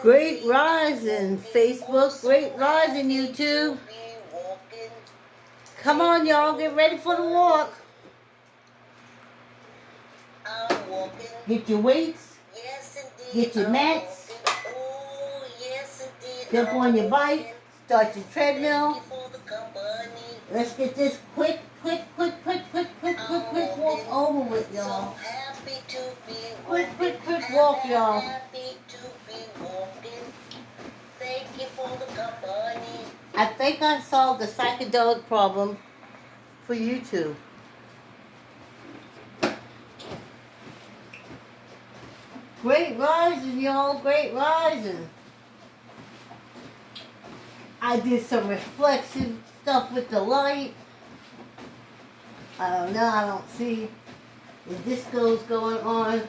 Great rising, Facebook. Great rising, YouTube. Come on, y'all. Get ready for the walk. Get your weights. Get your mats. Jump on your bike. Start your treadmill. Let's get this quick walk over with, y'all. Quick walk, y'all. I think I solved the psychedelic problem for YouTube. Great rising, y'all. Great rising. I did some reflexive stuff with the light. I don't know. I don't see the discos going on.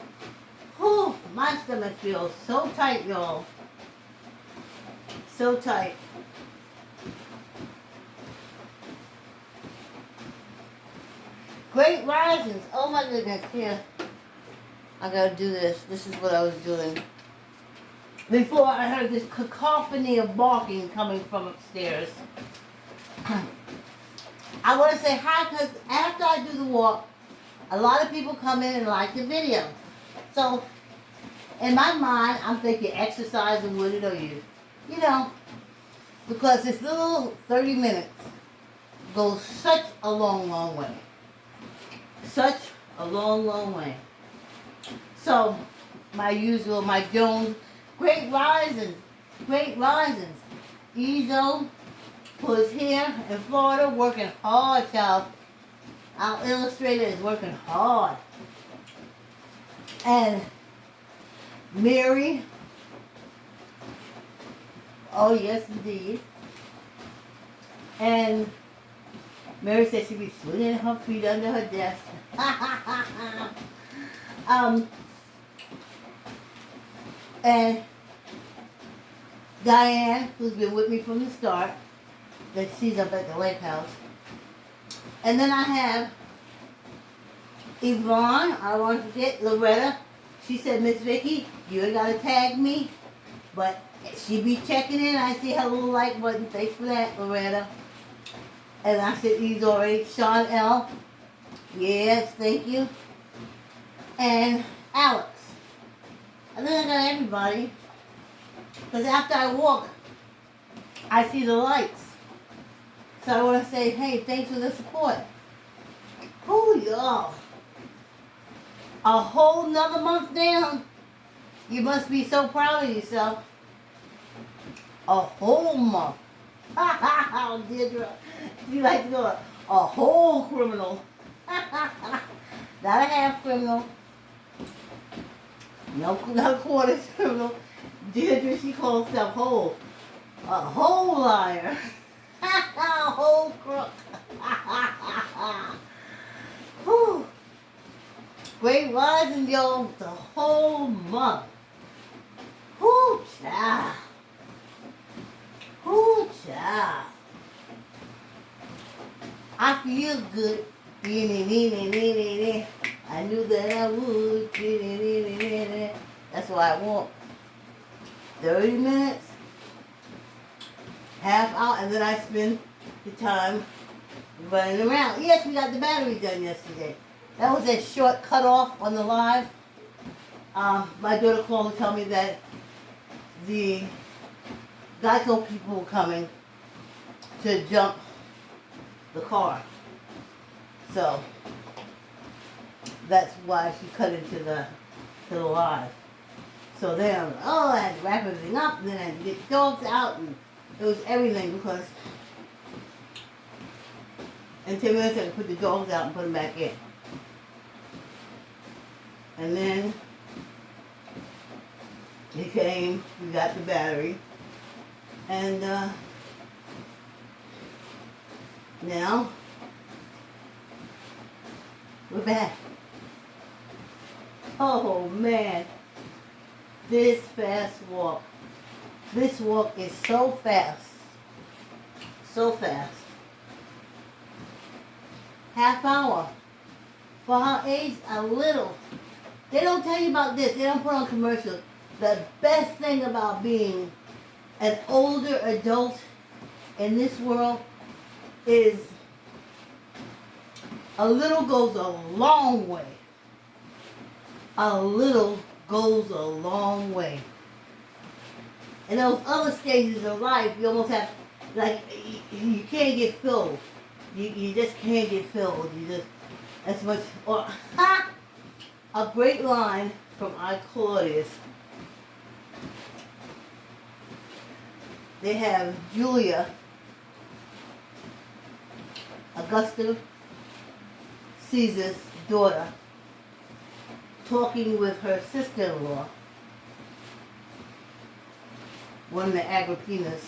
Whew, my stomach feels so tight, y'all. So tight. Great risings. Oh my goodness. Here. I gotta do this. This is what I was doing. Before I heard this cacophony of barking coming from upstairs. I want to say hi because after I do the walk, a lot of people come in and like the video. So, in my mind, I'm thinking exercising with it or you know, because this little 30 minutes goes such a long way. Such a long way. So, my Jones, great risings. Ezo was here in Florida working hard, child. Our illustrator is working hard. And Mary, oh yes indeed. And Mary said she'd be swinging her feet under her desk. And Diane, who's been with me from the start, that she's up at the lake house. And then I have Yvonne, I don't want to forget, Loretta. She said, Miss Vicky, you ain't got to tag me, but she be checking in. I see her little like button. Thanks for that, Loretta. And I said, he's already. Sean L. Yes, thank you. And Alex. And then I got everybody. Because after I walk, I see the lights. So I want to say, hey, thanks for the support. Oh, y'all. A whole nother month down. You must be so proud of yourself. A whole month. Deirdre, you like to go a whole criminal. Not a half criminal. No, not a quarter criminal. Deirdre, she calls herself whole. A whole liar. A whole crook. Whew. Great rising, y'all, the whole month. Whoo, child. Whoo, child. I feel good. I knew that I would. That's why I walk. 30 minutes, half hour, and then I spend the time running around. Yes, we got the battery done yesterday. That was a short cutoff on the live. My daughter called to tell me that the Geico people were coming to jump the car. So that's why she cut into the live. So then, I had to wrap everything up, and then I had to get the dogs out, and it was everything because in 10 minutes I could put the dogs out and put them back in. And then he came, we got the battery, and now we're back. Oh man, this fast walk. This walk is so fast. So fast. Half hour. For our age, a little. They don't tell you about this. They don't put on commercials. the best thing about being an older adult in this world is a little goes a long way. A little goes a long way. In those other stages of life, you almost have, like, you can't get filled. You just can't get filled. You just, as much, or, a great line from I, Claudius. They have Julia, Augusta Caesar's daughter, talking with her sister-in-law, one of the Agrippinas,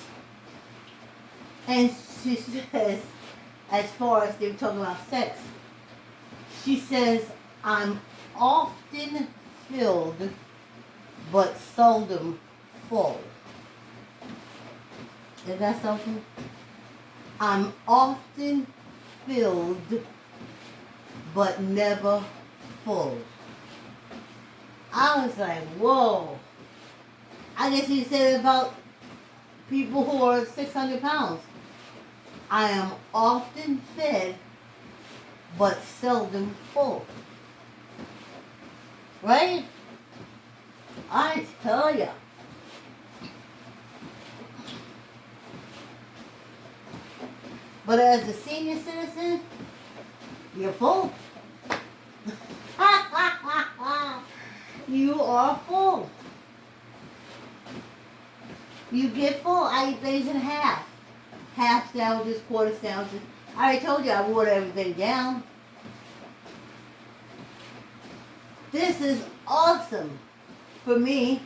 and she says, as far as they were talking about sex, she says, I'm often filled, but seldom full. Is that something? I'm often filled, but never full. I was like, whoa. I guess you said it about people who are 600 pounds. I am often fed, but seldom full. Right? I tell ya. But as a senior citizen, you're full. You are full. You get full. I eat things in half. Half sandwiches, quarter sandwiches. I already told you I water everything down. This is awesome for me.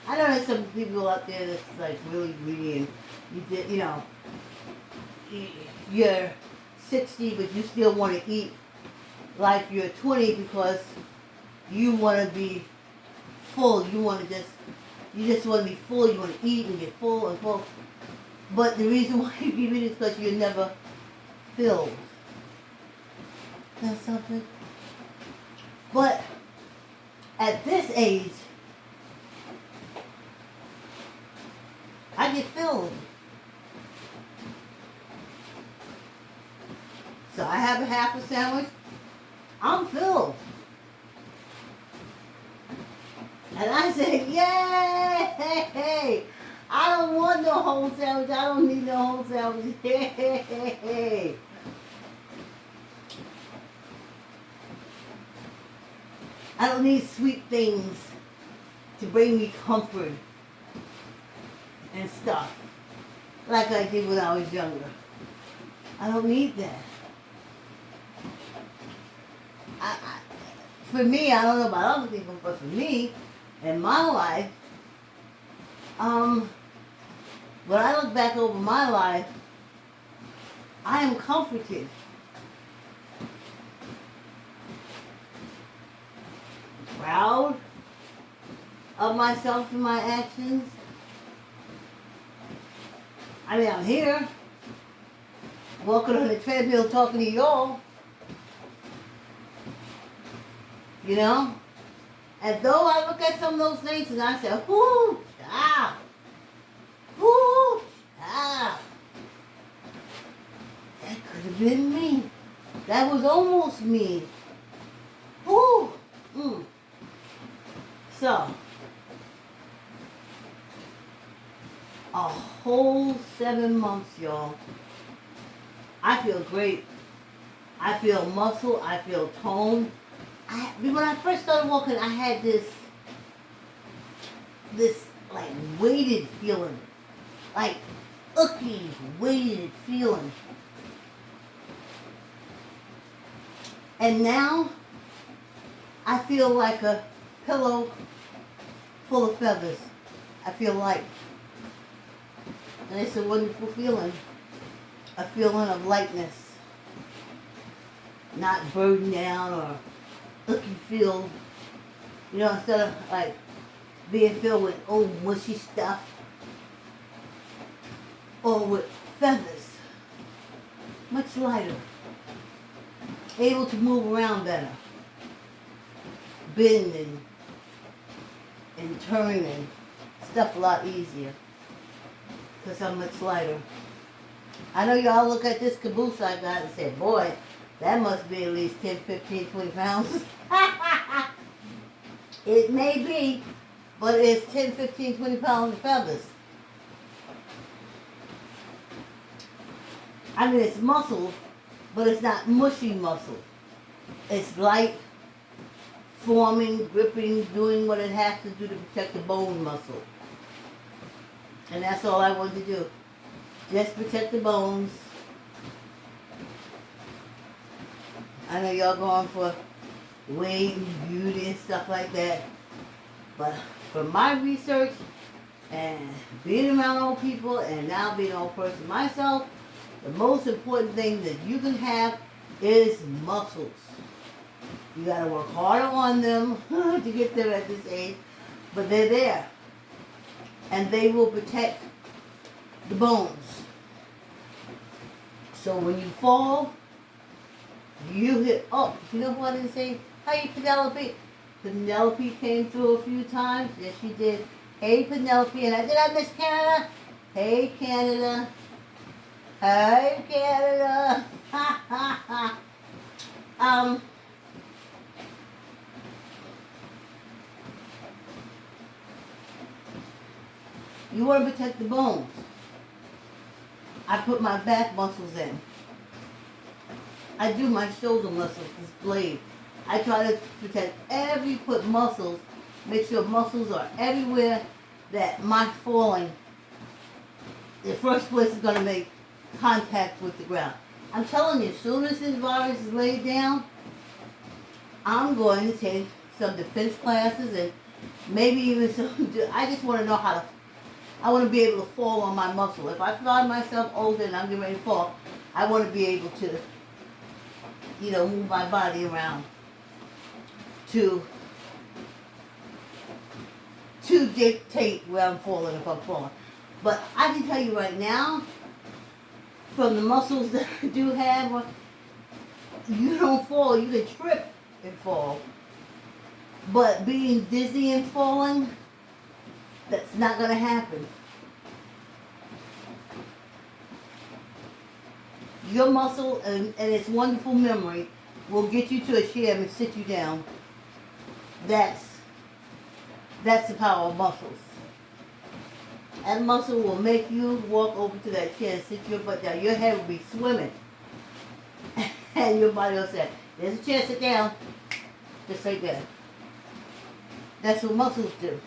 I know there's some people out there that's like really greedy and you know, you're 60 but you still want to eat like you're 20 because you want to be full. You just want to be full. You want to eat and get full and full. But the reason why you keep eating is because you're never filled. That's something. But at this age, I get filled. So I have a half a sandwich. I'm filled. And I say, yay! I don't want no whole sandwich. I don't need no whole sandwich. Yay! I don't need sweet things to bring me comfort and stuff like I did when I was younger. I don't need that. For me, I don't know about other people, but for me, in my life, when I look back over my life, I am comforted. Proud of myself and my actions. I mean, I'm here, walking on the treadmill talking to y'all. You know? And though I look at some of those things and I say, whoo, child. Whoo, child. That could have been me. That was almost me. Whoo. So, a whole 7 months, y'all. I feel great. I feel muscle. I feel tone. When I first started walking, I had this like weighted feeling, like icky weighted feeling. And now I feel like a pillow full of feathers. I feel light. And it's a wonderful feeling. A feeling of lightness. Not burdened down or icky filled. You know, instead of like being filled with old mushy stuff. Or with feathers. Much lighter. Able to move around better. Bend and turning stuff a lot easier because I'm much lighter. I know y'all look at this caboose I got and say, boy, that must be at least 10, 15, 20 pounds. It may be, but it's 10, 15, 20 pounds of feathers. I mean, it's muscle, but it's not mushy muscle. It's light, forming, gripping, doing what it has to do to protect the bone muscle. And that's all I wanted to do. Just protect the bones. I know y'all going for weight and beauty and stuff like that. But from my research and being around old people and now being an old person myself, the most important thing that you can have is muscles. You got to work harder on them to get them at this age, but they're there. And they will protect the bones. So when you fall, you hit up. You know what I didn't say? Hey, Penelope. Penelope came through a few times. Yes, she did. Hey, Penelope. And did I miss Canada? Hey, Canada. Hey, Canada. Ha, ha, ha. You want to protect the bones. I put my back muscles in. I do my shoulder muscles, this blade. I try to protect every foot muscles, make sure muscles are everywhere that my falling, the first place is going to make contact with the ground. I'm telling you, as soon as this virus is laid down, I'm going to take some defense classes and maybe even some, I just want to know how to, I want to be able to fall on my muscle. If I find myself older and I'm getting ready to fall, I want to be able to, you know, move my body around to dictate where I'm falling if I'm falling. But I can tell you right now, from the muscles that I do have, you don't fall. You can trip and fall. But being dizzy and falling, that's not going to happen. Your muscle and its wonderful memory will get you to a chair and sit you down. That's the power of muscles. That muscle will make you walk over to that chair and sit your butt down. Your head will be swimming. And your body will say, there's a chair, sit down. Just like that. That's what muscles do.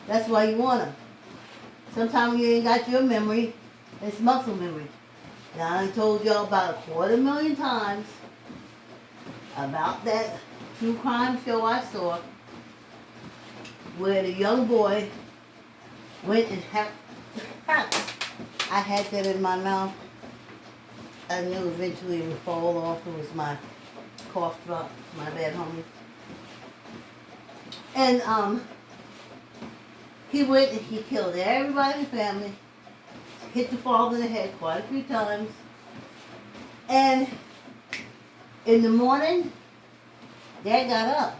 That's why you want them. Sometimes you ain't got your memory. It's muscle memory. Now I told y'all about 250,000 times about that true crime show I saw where the young boy went and I had that in my mouth. I knew eventually it would fall off. It was my cough drop, my bad homie. And he went and he killed everybody in the family, hit the father in the head quite a few times. And in the morning, Dad got up.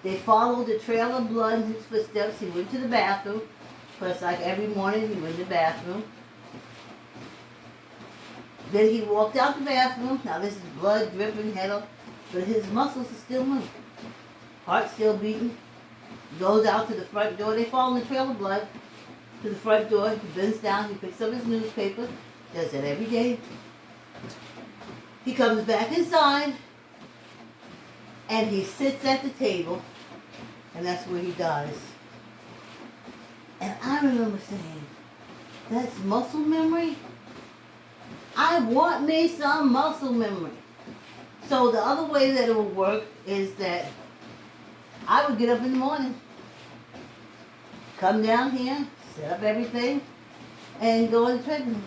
They followed the trail of blood in his footsteps. He went to the bathroom. Because like every morning he went to the bathroom. Then he walked out the bathroom. Now this is blood dripping, head up. But his muscles are still moving. Heart still beating. Goes out to the front door. They follow the trail of blood to the front door. He bends down. He picks up his newspaper. Does that every day. He comes back inside. And he sits at the table. And that's where he dies. And I remember saying, that's muscle memory? I want me some muscle memory. So the other way that it would work is that I would get up in the morning, come down here, set up everything, and go on the treadmill.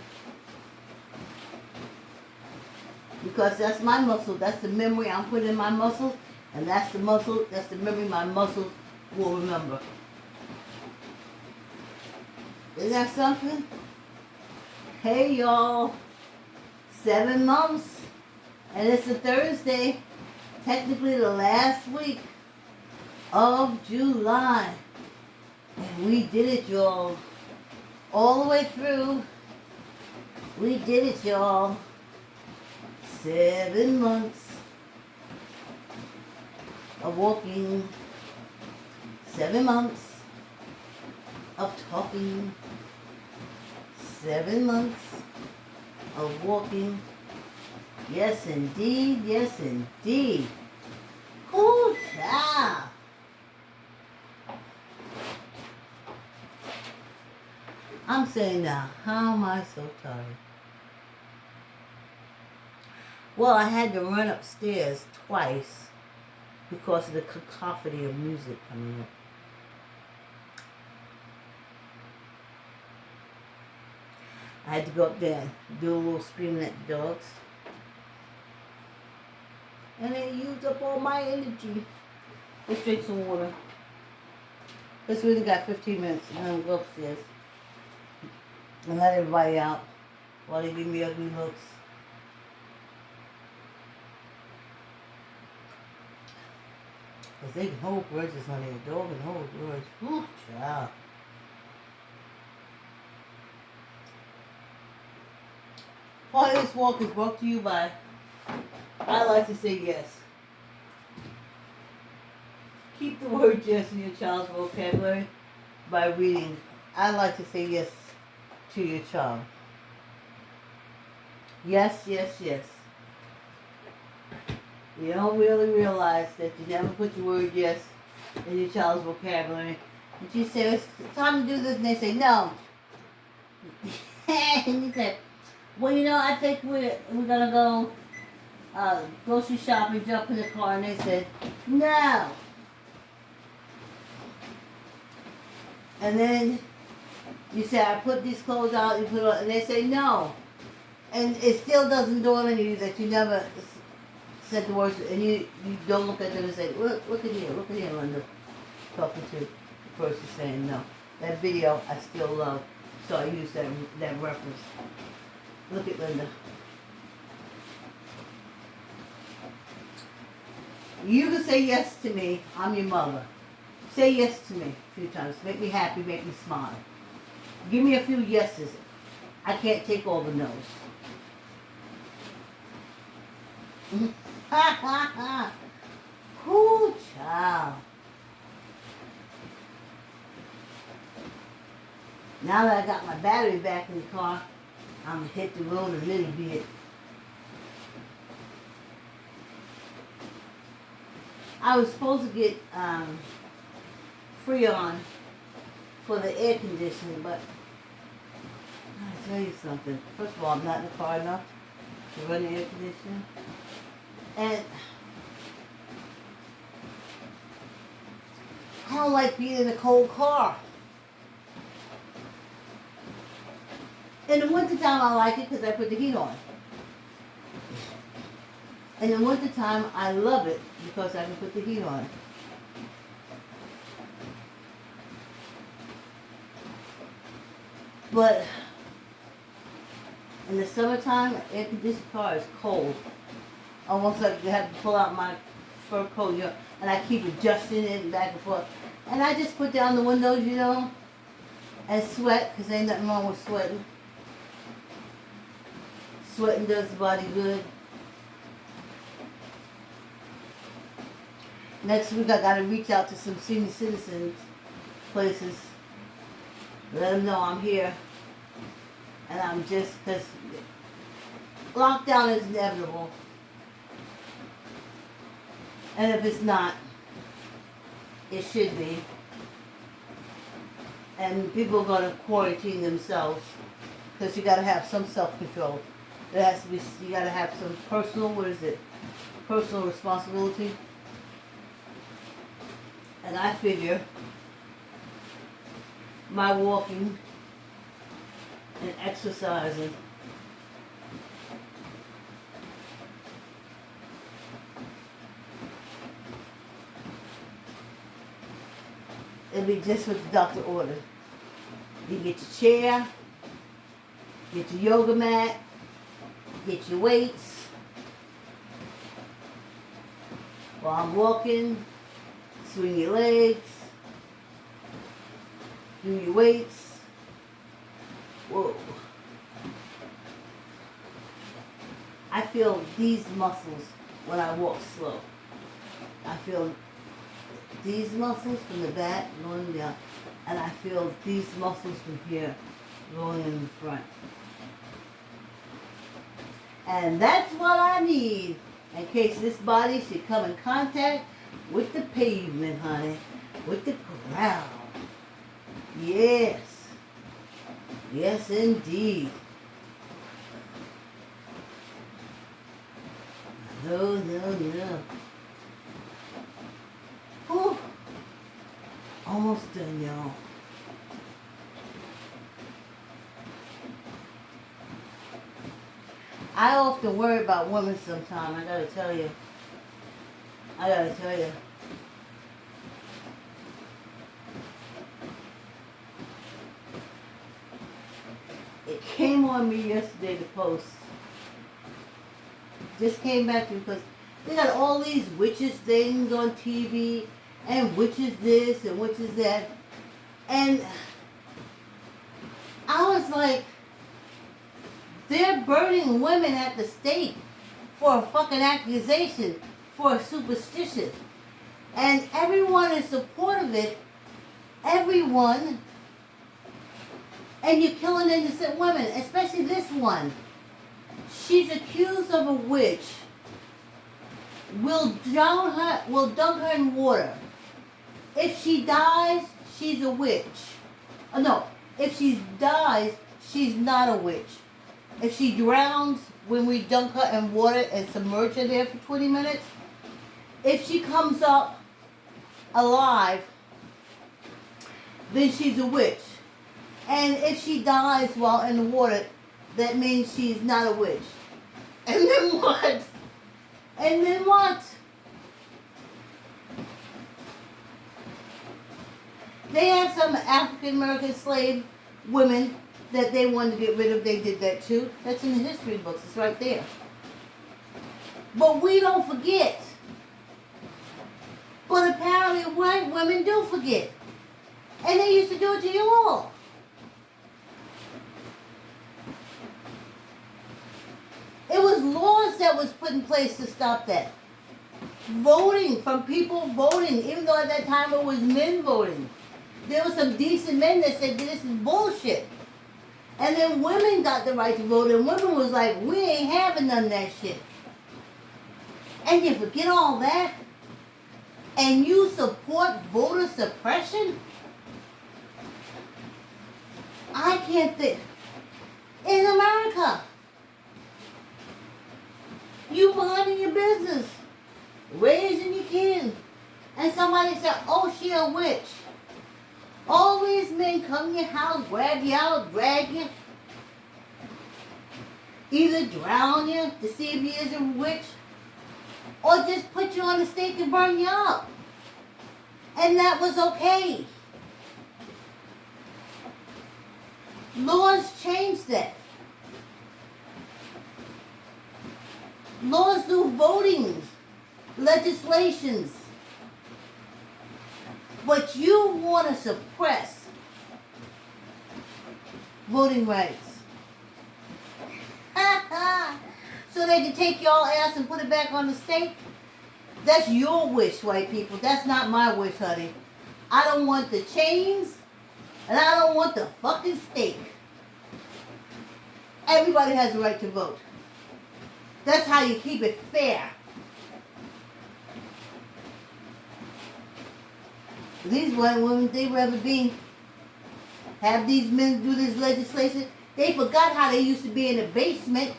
Because that's my muscle. That's the memory I'm putting in my muscles. And that's the muscle, that's the memory my muscles will remember. Isn't that something? Hey y'all, 7 months, and it's a Thursday, technically the last week of July. And we did it, y'all. All the way through. We did it, y'all. 7 months of walking. 7 months of talking. 7 months of walking. Yes, indeed. Yes, indeed. Cool child. I'm saying now, how am I so tired? Well, I had to run upstairs twice because of the cacophony of music coming up. I had to go up there and do a little screaming at the dogs. And it used up all my energy. Let's drink some water. Let's really got 15 minutes and then we'll go upstairs. And let everybody out while they give me ugly looks. Because they can hold grudges, honey. A dog can hold grudges. Ooh, child. Part of this walk is brought to you by, I like to say yes. Keep the word yes in your child's vocabulary by reading. I like to say yes to your child. Yes, yes, yes. You don't really realize that you never put the word yes in your child's vocabulary. And you say, it's time to do this, and they say, no. And you say, well, you know, I think we're going to go grocery shopping, jump in the car, and they said, no. And then you say, I put these clothes out, you put it on, and they say, no. And it still doesn't dawn on you that you never said the words, and you don't look at them and say, look at here, Linda, talking to the person saying no. That video I still love, so I use that reference. Look at Linda. You can say yes to me, I'm your mother. Say yes to me a few times, make me happy, make me smile. Give me a few yeses. I can't take all the no's. Ha ha ha. Cool child. Now that I got my battery back in the car, I'm going to hit the road a little bit. I was supposed to get Freon for the air conditioning, but I'll tell you something. First of all, I'm not in the car enough to run the air conditioning. And I don't like being in a cold car. In the wintertime, I like it because I put the heat on. In the wintertime, I love it because I can put the heat on. But in the summertime, an air conditioned car is cold. Almost like you have to pull out my fur coat, you know, and I keep adjusting it back and forth. And I just put down the windows, you know, and sweat, because ain't nothing wrong with sweating. Sweating does the body good. Next week I got to reach out to some senior citizens places. Let them know I'm here. And I'm just, because lockdown is inevitable. And if it's not, it should be. And people are going to quarantine themselves. Because you got to have some self-control. It has to be, you got to have some personal, personal responsibility. And I figure my walking and exercising it'll be just what the doctor ordered. You get your chair, get your yoga mat, get your weights. While I'm walking, Swing your legs. Do your weights. Whoa. I feel these muscles when I walk slow. I feel these muscles from the back going down. And I feel these muscles from here going in the front. And that's what I need in case this body should come in contact with the pavement, honey. With the ground. Yes. Yes, indeed. No. Whew. Almost done, y'all. I often worry about women sometimes, I gotta tell you. It came on me yesterday, the post. Just came back to me because they got all these witches things on TV and witches this and witches that. And I was like, they're burning women at the stake for a fucking accusation, for a superstition. And everyone in support of it, everyone, and you're killing innocent women, especially this one. She's accused of a witch. Will dunk her in water. If she dies, she's a witch. No, if she dies, she's not a witch. If she drowns when we dunk her in water and submerge her there for 20 minutes, if she comes up alive, then she's a witch. And if she dies while in the water, that means she's not a witch. And then what? And then what? They had some African American slave women that they wanted to get rid of. They did that too. That's in the history books. It's right there. But we don't forget. But apparently white women do forget. And they used to do it to you all. It was laws that was put in place to stop that. Voting, from people voting, even though at that time it was men voting. There were some decent men that said this is bullshit. And then women got the right to vote, and women was like, we ain't having none of that shit. And you forget all that? And you support voter suppression? I can't think. In America. You minding your business. Raising your kids. And somebody said, oh, she a witch. All these men come to your house, grab you out, drag you. Either drown you to see if you is a witch, or just put you on the stake and burn you up. And that was okay. Laws changed that. Laws do votings, legislations. But you want to suppress voting rights. So they can take y'all ass and put it back on the stake? That's your wish, white people. That's not my wish, honey. I don't want the chains, and I don't want the fucking stake. Everybody has a right to vote. That's how you keep it fair. These white women, they rather have these men do this legislation. They forgot how they used to be in the basement.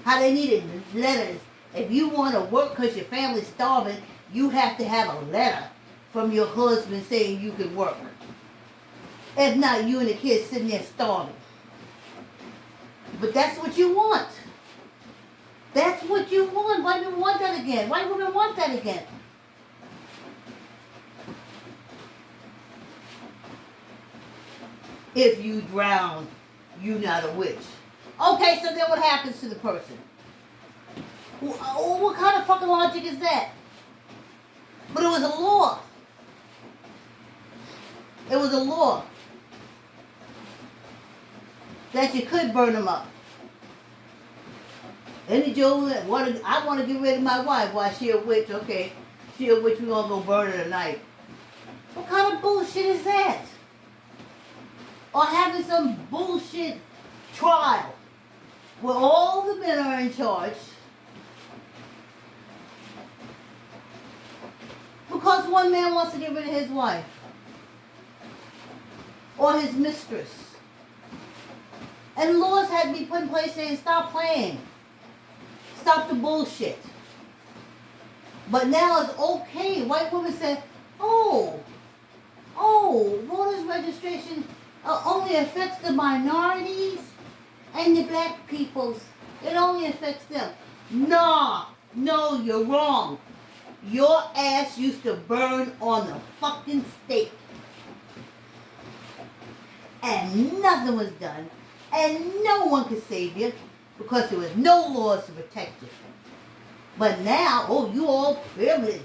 How they needed letters. If you want to work because your family's starving, you have to have a letter from your husband saying you can work. If not, you and the kids sitting there starving. But that's what you want. That's what you want. White women want that again. White women want that again. If you drown, you're not a witch. Okay, so then what happens to the person? What kind of fucking logic is that? But it was a law. It was a law that you could burn them up. Any Joe that I want to get rid of my wife. Why, she a witch? Okay, she a witch. We gonna go burn her tonight. What kind of bullshit is that? Or having some bullshit trial where all the men are in charge because one man wants to get rid of his wife or his mistress. And laws had to be put in place saying, stop playing. Stop the bullshit. But now it's okay. White women say, oh, voters registration only affects the minorities and the black peoples. It only affects them. No, you're wrong. Your ass used to burn on the fucking stake. And nothing was done. And no one could save you because there was no laws to protect you. But now, you all privileged.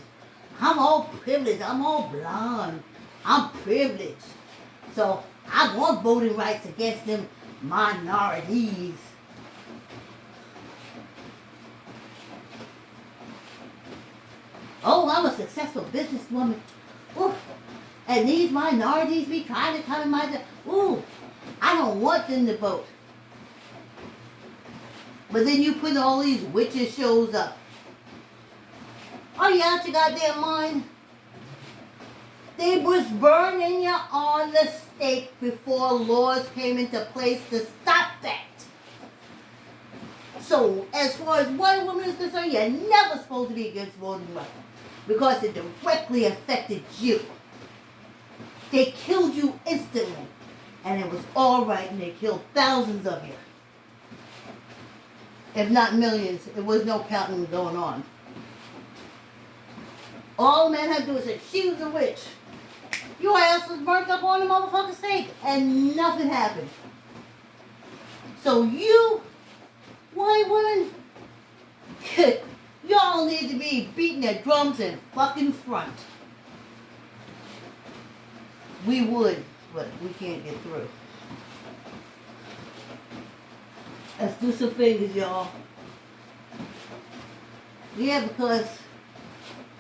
I'm all privileged. I'm all blonde. I'm privileged. So I want voting rights against them minorities. Oh, I'm a successful businesswoman. Ooh. And these minorities be trying to come in my... Ooh, I don't want them to vote. But then you put all these witches shows up. Are you out your goddamn mind? They was burning you on the stake before laws came into place to stop that. So, as far as white women is concerned, you're never supposed to be against voting rights because it directly affected you. They killed you instantly, and it was all right, and they killed thousands of you. If not millions, it was no counting going on. All men had to do was say, she was a witch. Your ass was burnt up on the motherfucking stake, and nothing happened. So you, white women, y'all need to be beating their drums in fucking front. We would, but we can't get through. Let's do some fingers, y'all. Yeah, because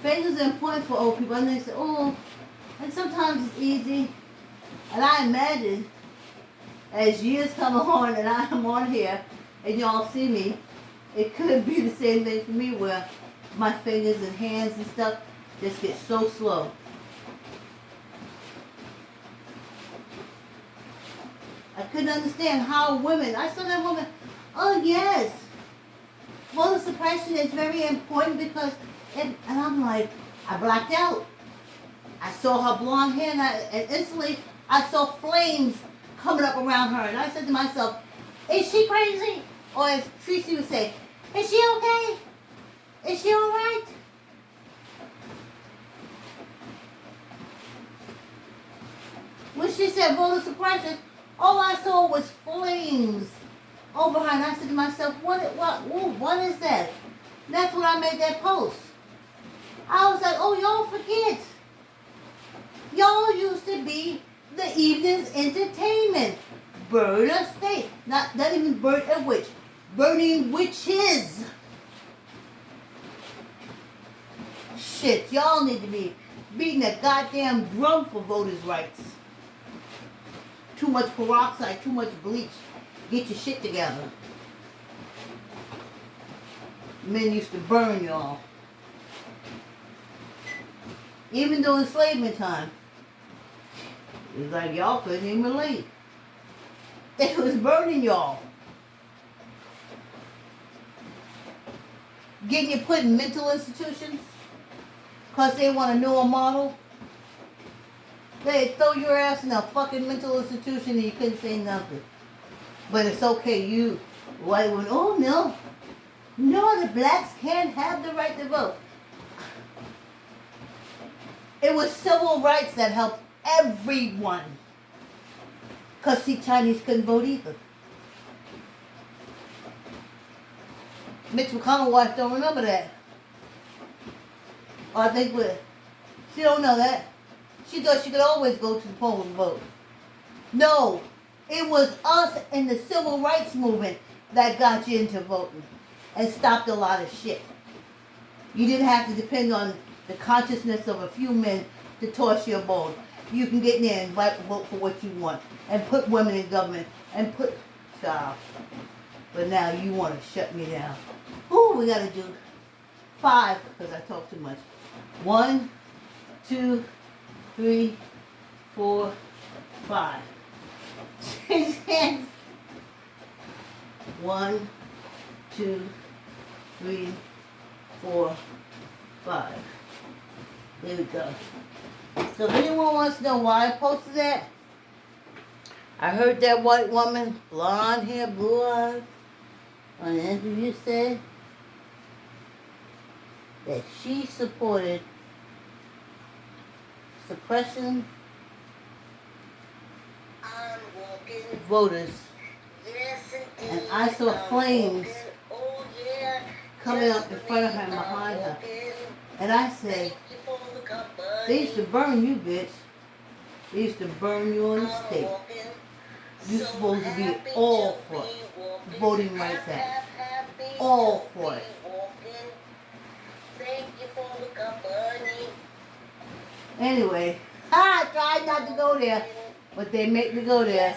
fingers are important for old people. And they say, and sometimes it's easy. And I imagine, as years come on and I'm on here, and y'all see me, it could be the same thing for me where my fingers and hands and stuff just get so slow. I couldn't understand how women, I saw that woman, oh yes, voter suppression is very important because, and I'm like, I blacked out. I saw her blonde hair and instantly I saw flames coming up around her. And I said to myself, is she crazy? Or as Tracy would say, is she okay? Is she all right? When she said voter suppression, all I saw was flames over her. And I said to myself, what is that? And that's when I made that post. I was like, y'all forget. Y'all used to be the evening's entertainment. Burn a state. Not even burn a witch. Burning witches. Shit, y'all need to be beating a goddamn drum for voters' rights. Too much peroxide, too much bleach. Get your shit together. Men used to burn y'all. Even during enslavement time. It was like y'all couldn't even relate. They was burning y'all. Getting you put in mental institutions because they want a newer model. They throw your ass in a fucking mental institution and you couldn't say nothing. But it's okay, you white women, no, the blacks can't have the right to vote. It was civil rights that helped everyone. Because, see, Chinese couldn't vote either. Mitch McConnell's wife don't remember that. Or I think She don't know that. She thought she could always go to the polls and vote. No, it was us in the civil rights movement that got you into voting and stopped a lot of shit. You didn't have to depend on the consciousness of a few men to toss your vote. You can get in there and vote for what you want and put women in government and put child. But now you want to shut me down. Ooh, we got to do 5 because I talk too much. 1, 2, 3, 4, 5. Change hands. 1, 2, 3, 4, 5. There we go. So if anyone wants to know why I posted that, I heard that white woman, blonde hair, blue eyes, on an interview said that she supported suppressing voters. And I saw flames coming up in front of her and behind her. And I said, they used to burn you, bitch. They used to burn you on the stake. You're supposed to be all for it. Voting Rights Act. All for it. Anyway, I tried not to go there, but they make me go there.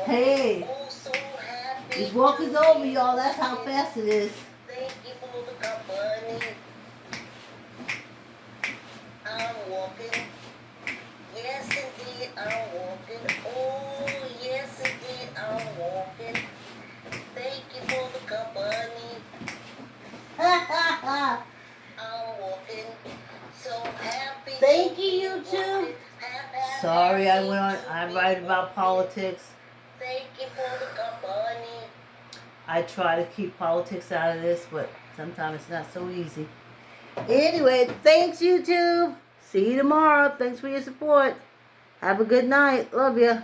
Hey, this walk is over, y'all. That's how fast it is. I'm walking. Yes, indeed, I'm walking. Oh, yes, indeed, I'm walking. Thank you for the company. I'm walking. So happy. Thank you, YouTube. Sorry, I write about politics. Thank you for the company. I try to keep politics out of this, but sometimes it's not so easy. Anyway, thanks, YouTube. See you tomorrow. Thanks for your support. Have a good night. Love ya.